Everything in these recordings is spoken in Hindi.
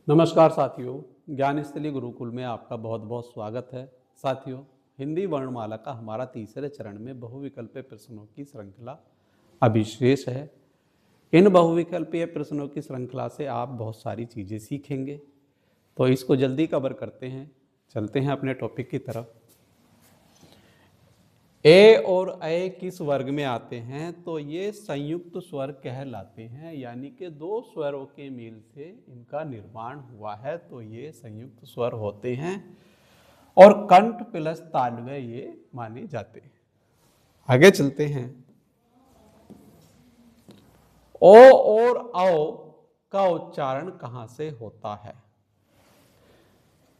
नमस्कार साथियों, ज्ञानस्थली गुरुकुल में आपका बहुत बहुत स्वागत है। साथियों, हिंदी वर्णमाला का हमारा तीसरे चरण में बहुविकल्पीय प्रश्नों की श्रृंखला अभी शेष है। इन बहुविकल्पीय प्रश्नों की श्रृंखला से आप बहुत सारी चीज़ें सीखेंगे, तो इसको जल्दी कवर करते हैं। चलते हैं अपने टॉपिक की तरफ। ए और ए किस वर्ग में आते हैं? तो ये संयुक्त स्वर कहलाते हैं, यानी कि दो स्वरों के मेल से इनका निर्माण हुआ है, तो ये संयुक्त स्वर होते हैं और कंठ प्लस तालव्य ये माने जाते हैं। आगे चलते हैं। ओ और औ का उच्चारण कहां से होता है?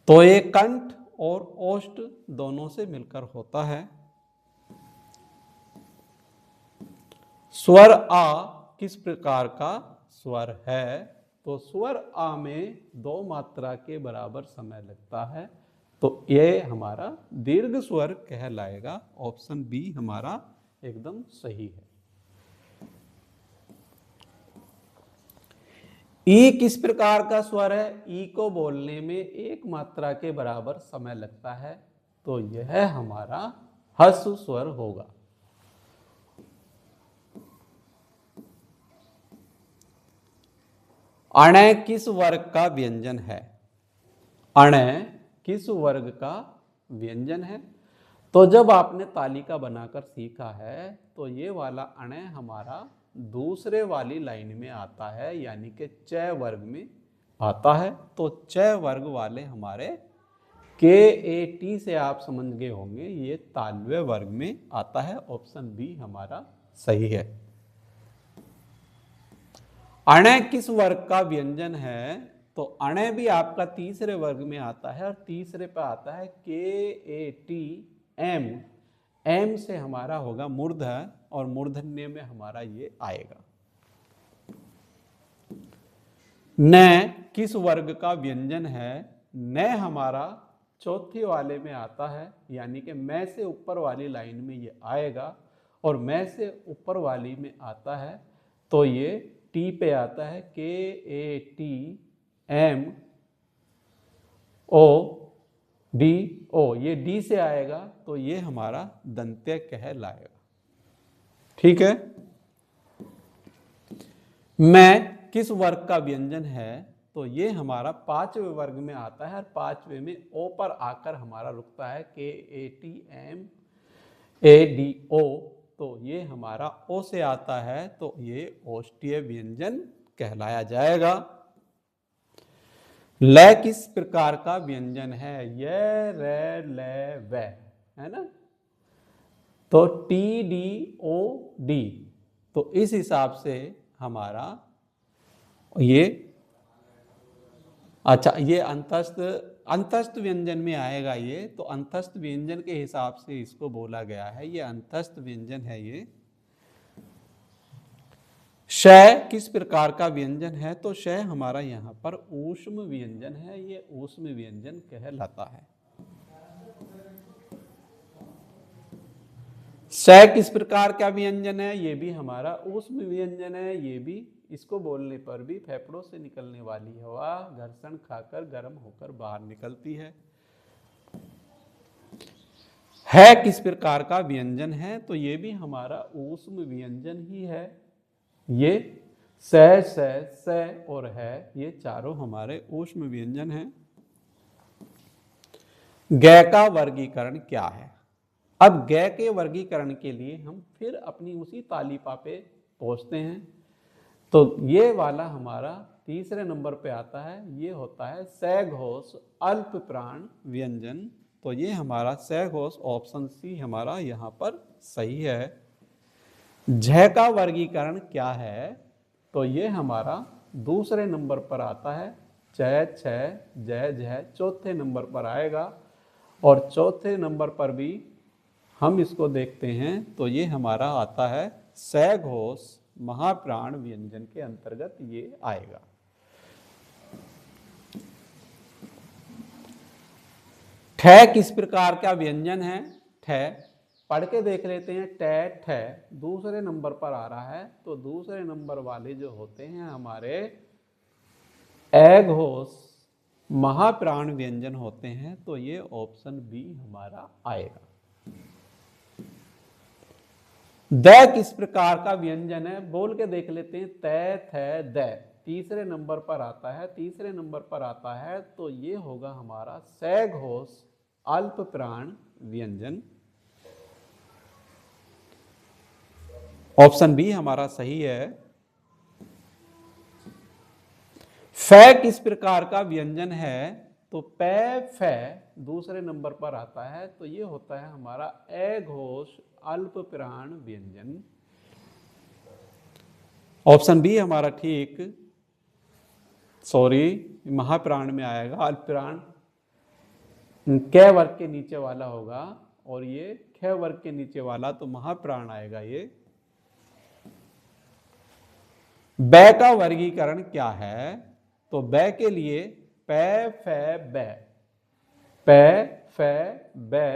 तो ये कंठ और ओष्ठ दोनों से मिलकर होता है। स्वर आ किस प्रकार का स्वर है? तो स्वर आ में दो मात्रा के बराबर समय लगता है, तो ये हमारा दीर्घ स्वर कहलाएगा। ऑप्शन बी हमारा एकदम सही है। ई किस प्रकार का स्वर है? ई को बोलने में एक मात्रा के बराबर समय लगता है, तो यह हमारा ह्रस्व स्वर होगा। अणय किस वर्ग का व्यंजन है? अणय किस वर्ग का व्यंजन है? तो जब आपने तालिका बनाकर सीखा है, तो ये वाला अणय हमारा दूसरे वाली लाइन में आता है, यानी कि च वर्ग में आता है। तो च वर्ग वाले हमारे के ए टी से आप समझ गए होंगे, ये तालव्य वर्ग में आता है। ऑप्शन बी हमारा सही है। अणय किस वर्ग का व्यंजन है? तो अणय भी आपका तीसरे वर्ग में आता है और तीसरे पे आता है K A T M. M से हमारा होगा मूर्धन्य और मूर्धन्य में हमारा ये आएगा। न किस वर्ग का व्यंजन है? न हमारा चौथे वाले में आता है, यानी कि मैं से ऊपर वाली लाइन में ये आएगा और मैं से ऊपर वाली में आता है, तो ये टी पे आता है। K A T M O D O, ये डी से आएगा, तो ये हमारा दंत्य कहलाएगा। ठीक है। मैं किस वर्ग का व्यंजन है? तो ये हमारा पांचवें वर्ग में आता है और पांचवें में ओ पर आकर हमारा रुकता है। K A T M A D O, तो ये हमारा ओ से आता है, तो ये ओष्ठीय व्यंजन कहलाया जाएगा। ल किस प्रकार का व्यंजन है? य रे ल व, है ना? तो टी डी ओ डी, तो इस हिसाब से हमारा ये ये अंतस्थ व्यंजन में आएगा ये। तो अंतस्थ व्यंजन के हिसाब से इसको बोला गया है, ये अंतस्थ व्यंजन है ये। श किस प्रकार का व्यंजन है? तो श हमारा यहाँ पर ऊष्म व्यंजन है, ये ऊष्म व्यंजन कहलाता है। स किस प्रकार का व्यंजन है? ये भी हमारा ऊष्म व्यंजन है। ये भी, इसको बोलने पर भी फेफड़ों से निकलने वाली हवा घर्षण खाकर गर्म होकर बाहर निकलती है। किस प्रकार का व्यंजन है? तो ये भी हमारा ऊष्म व्यंजन ही है। ये स और है, ये चारों हमारे ऊष्म व्यंजन हैं। ग का वर्गीकरण क्या है? अब ग के वर्गीकरण के लिए हम फिर अपनी उसी तालिका पे पहुंचते हैं। तो ये वाला हमारा तीसरे नंबर पे आता है, ये होता है सघोष अल्प प्राण व्यंजन। तो ये हमारा सघोष ऑप्शन सी हमारा यहाँ पर सही है। झ का वर्गीकरण क्या है? तो ये हमारा दूसरे नंबर पर आता है। च छ जय झ चौथे नंबर पर आएगा और चौथे नंबर पर भी हम इसको देखते हैं, तो ये हमारा आता है सघोष महाप्राण व्यंजन के अंतर्गत ये आएगा। ठ किस प्रकार का व्यंजन है? ठ पढ़ के देख लेते हैं। ठ दूसरे नंबर पर आ रहा है, तो दूसरे नंबर वाले जो होते हैं हमारे अघोष महाप्राण व्यंजन होते हैं, तो ये ऑप्शन बी हमारा आएगा। द किस प्रकार का व्यंजन है, बोल के देख लेते हैं। तय, थ, द तीसरे नंबर पर आता है, तीसरे नंबर पर आता है, तो ये होगा हमारा सघोष अल्प प्राण व्यंजन। ऑप्शन बी हमारा सही है। फ किस प्रकार का व्यंजन है, तो पै फ दूसरे नंबर पर आता है, तो ये होता है हमारा अघोष अल्प प्राण व्यंजन। ऑप्शन बी हमारा ठीक, सॉरी महाप्राण में आएगा, अल्प प्राण क वर्ग के नीचे वाला होगा, और ये ख वर्ग के नीचे वाला, तो महाप्राण आएगा ये। बै का वर्गीकरण क्या है, तो बै के लिए पै फै बै, पै फै बै,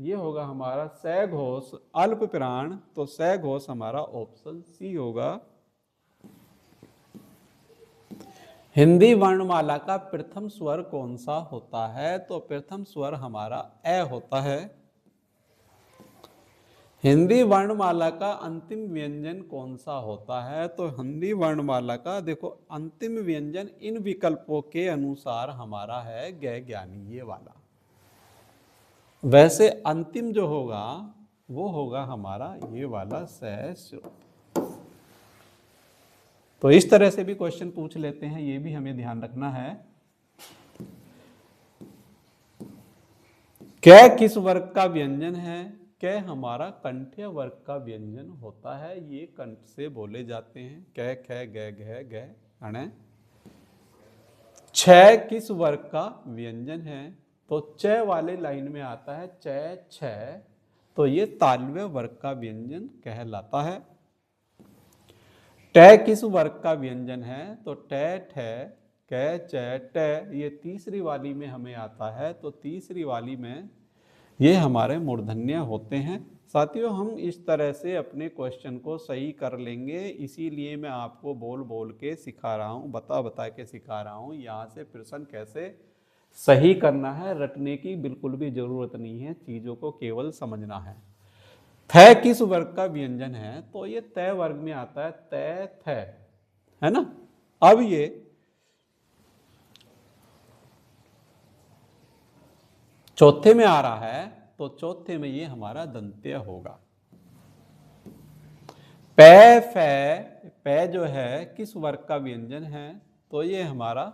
ये होगा हमारा सघोष अल्प प्राण, तो सघोष हमारा ऑप्शन सी होगा। हिंदी वर्णमाला का प्रथम स्वर कौन सा होता है, तो प्रथम स्वर हमारा ए होता है। हिंदी वर्णमाला का अंतिम व्यंजन कौन सा होता है, तो हिंदी वर्णमाला का देखो अंतिम व्यंजन इन विकल्पों के अनुसार हमारा है ग ज्ञानी, ये वाला। वैसे अंतिम जो होगा वो होगा हमारा ये वाला सश्रुत। तो इस तरह से भी क्वेश्चन पूछ लेते हैं, ये भी हमें ध्यान रखना है। कै किस वर्ग का व्यंजन है, कै हमारा कंठ्य वर्ग का व्यंजन होता है, ये कंठ से बोले जाते हैं, कै ख ग घ ग अण। छ किस वर्ग का व्यंजन है, तो च वाले लाइन में आता है च छ, तो ये तालव्य वर्ग का व्यंजन कहलाता है। ट किस वर्ग का व्यंजन है, तो ट ठ क च ट, ये तीसरी वाली में हमें आता है, तो तीसरी वाली में ये हमारे मूर्धन्य होते हैं। साथियों हम इस तरह से अपने क्वेश्चन को सही कर लेंगे, इसीलिए मैं आपको बोल बोल के सिखा रहा हूँ, बता बता के सिखा रहा हूँ यहाँ से प्रश्न कैसे सही करना है। रटने की बिल्कुल भी जरूरत नहीं है, चीजों को केवल समझना है। थ किस वर्ग का व्यंजन है, तो ये तय वर्ग में आता है, तय थ, है ना। अब ये चौथे में आ रहा है, तो चौथे में ये हमारा दंत्य होगा। पै फै, पै जो है किस वर्ग का व्यंजन है, तो ये हमारा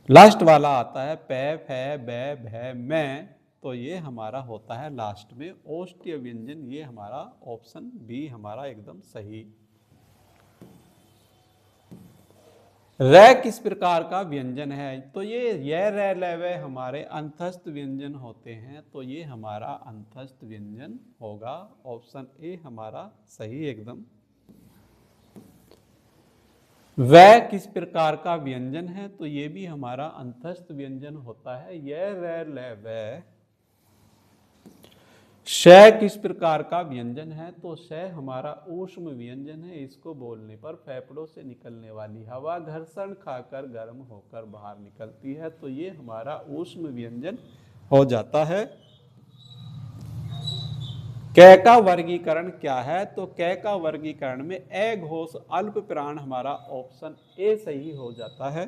लास्ट वाला आता है, पै फै बै भै मैं, तो ये हमारा होता है लास्ट में ओष्ठ्य व्यंजन, ये हमारा ऑप्शन बी हमारा एकदम सही। रै किस प्रकार का व्यंजन है, तो ये रै ल व हमारे अंतस्थ व्यंजन होते हैं, तो ये हमारा अंतस्थ व्यंजन होगा। ऑप्शन ए हमारा सही एकदम। वै किस प्रकार का व्यंजन है, तो ये भी हमारा अंतस्थ व्यंजन होता है, ये रै ल व। श किस प्रकार का व्यंजन है, तो श हमारा ऊष्म व्यंजन है, इसको बोलने पर फेफड़ों से निकलने वाली हवा घर्षण खाकर गर्म होकर बाहर निकलती है, तो ये हमारा ऊष्म व्यंजन हो जाता है। कै का वर्गीकरण क्या है, तो कै का वर्गीकरण में अघोष अल्प प्राण हमारा ऑप्शन ए सही हो जाता है।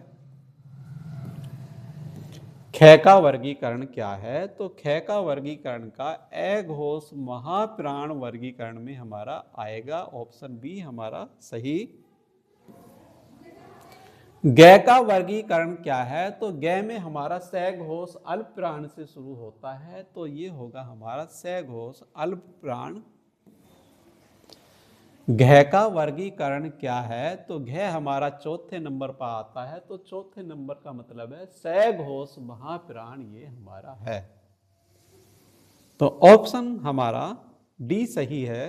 ख का वर्गीकरण क्या है, तो ख का वर्गीकरण का अघोष महाप्राण वर्गीकरण में हमारा आएगा, ऑप्शन बी हमारा सही। ग का वर्गीकरण क्या है, तो ग में हमारा सघोष अल्प प्राण से शुरू होता है, तो ये होगा हमारा सघोष अल्प प्राण। घ का वर्गीकरण क्या है, तो घ हमारा चौथे नंबर पर आता है, तो चौथे नंबर का मतलब है सघोष महाप्राण, ये हमारा है। तो ऑप्शन हमारा डी सही है,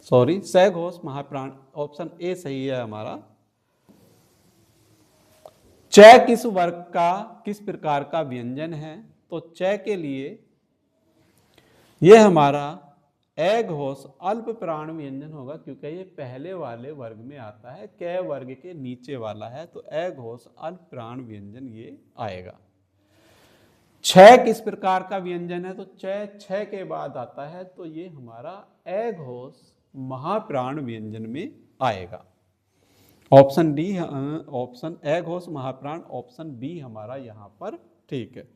सॉरी सघोष महाप्राण, ऑप्शन ए सही है हमारा। च किस वर्ग का किस प्रकार का व्यंजन है, तो च के लिए यह हमारा ए घोष अल्प प्राण व्यंजन होगा, क्योंकि ये पहले वाले वर्ग में आता है, क वर्ग के नीचे वाला है, तो ए घोष अल्प प्राण व्यंजन ये आएगा। छ किस प्रकार का व्यंजन है, तो छ के बाद आता है, तो ये हमारा ए घोष महाप्राण व्यंजन में आएगा। ऑप्शन डी, ऑप्शन ए घोष महाप्राण, ऑप्शन बी हमारा यहां पर ठीक है।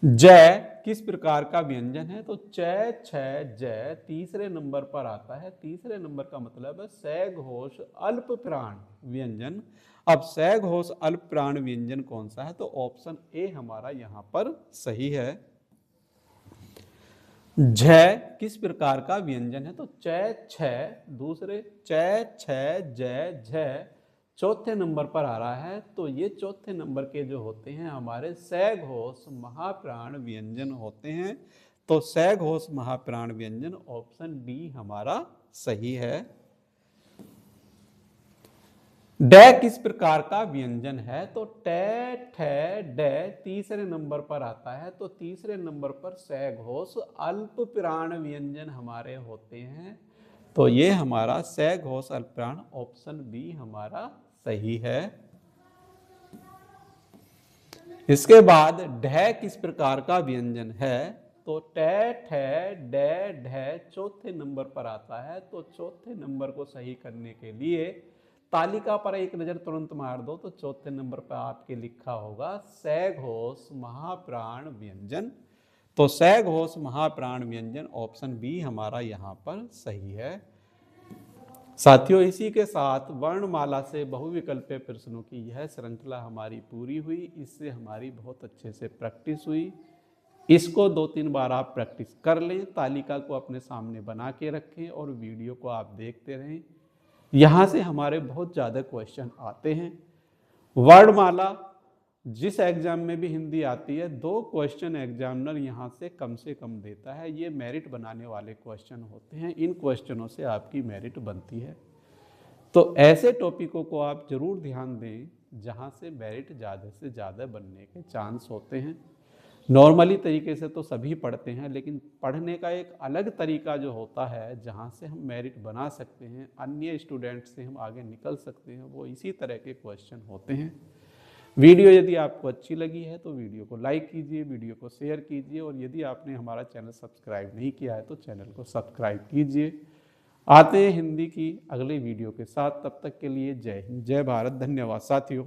जय किस प्रकार का व्यंजन है, तो च छ जय तीसरे नंबर पर आता है। तीसरे नंबर का मतलब है स घोष अल्प प्राण व्यंजन। अब स घोष अल्प प्राण व्यंजन कौन सा है, तो ऑप्शन ए हमारा यहां पर सही है। झ किस प्रकार का व्यंजन है, तो च छ दूसरे च छ जय झ चौथे नंबर पर आ रहा है, तो ये चौथे नंबर के जो होते हैं हमारे स घोष महाप्राण व्यंजन होते हैं। तो स घोष महाप्राण व्यंजन ऑप्शन डी हमारा सही है। ड किस प्रकार का व्यंजन है, तो ट ठ ड तीसरे नंबर पर आता है, तो तीसरे नंबर पर स घोष अल्प प्राण व्यंजन हमारे होते हैं, तो ये हमारा स घोष अल्प प्राण ऑप्शन बी हमारा सही है। इसके बाद ढ किस प्रकार का व्यंजन है, तो ट ठ ड ढ चौथे नंबर पर आता है, तो चौथे नंबर को सही करने के लिए तालिका पर एक नजर तुरंत मार दो, तो चौथे नंबर पर आपके लिखा होगा स घोष महाप्राण व्यंजन। तो स घोष महाप्राण व्यंजन ऑप्शन बी हमारा यहां पर सही है। साथियों, इसी के साथ वर्णमाला से बहुविकल्पीय प्रश्नों की यह श्रृंखला हमारी पूरी हुई। इससे हमारी बहुत अच्छे से प्रैक्टिस हुई। इसको 2-3 बार आप प्रैक्टिस कर लें, तालिका को अपने सामने बना के रखें और वीडियो को आप देखते रहें। यहाँ से हमारे बहुत ज़्यादा क्वेश्चन आते हैं। वर्णमाला जिस एग्जाम में भी हिंदी आती है, 2 क्वेश्चन एग्जामिनर यहाँ से कम देता है। ये मेरिट बनाने वाले क्वेश्चन होते हैं। इन क्वेश्चनों से आपकी मेरिट बनती है। तो ऐसे टॉपिकों को आप जरूर ध्यान दें जहाँ से मेरिट ज़्यादा से ज़्यादा बनने के चांस होते हैं। नॉर्मली तरीके से तो सभी पढ़ते हैं, लेकिन पढ़ने का एक अलग तरीका जो होता है जहाँ से हम मेरिट बना सकते हैं, अन्य स्टूडेंट से हम आगे निकल सकते हैं, वो इसी तरह के क्वेश्चन होते हैं। वीडियो यदि आपको अच्छी लगी है तो वीडियो को लाइक कीजिए, वीडियो को शेयर कीजिए, और यदि आपने हमारा चैनल सब्सक्राइब नहीं किया है तो चैनल को सब्सक्राइब कीजिए। आते हैं हिंदी की अगले वीडियो के साथ। तब तक के लिए जय हिंद, जय भारत, धन्यवाद साथियों।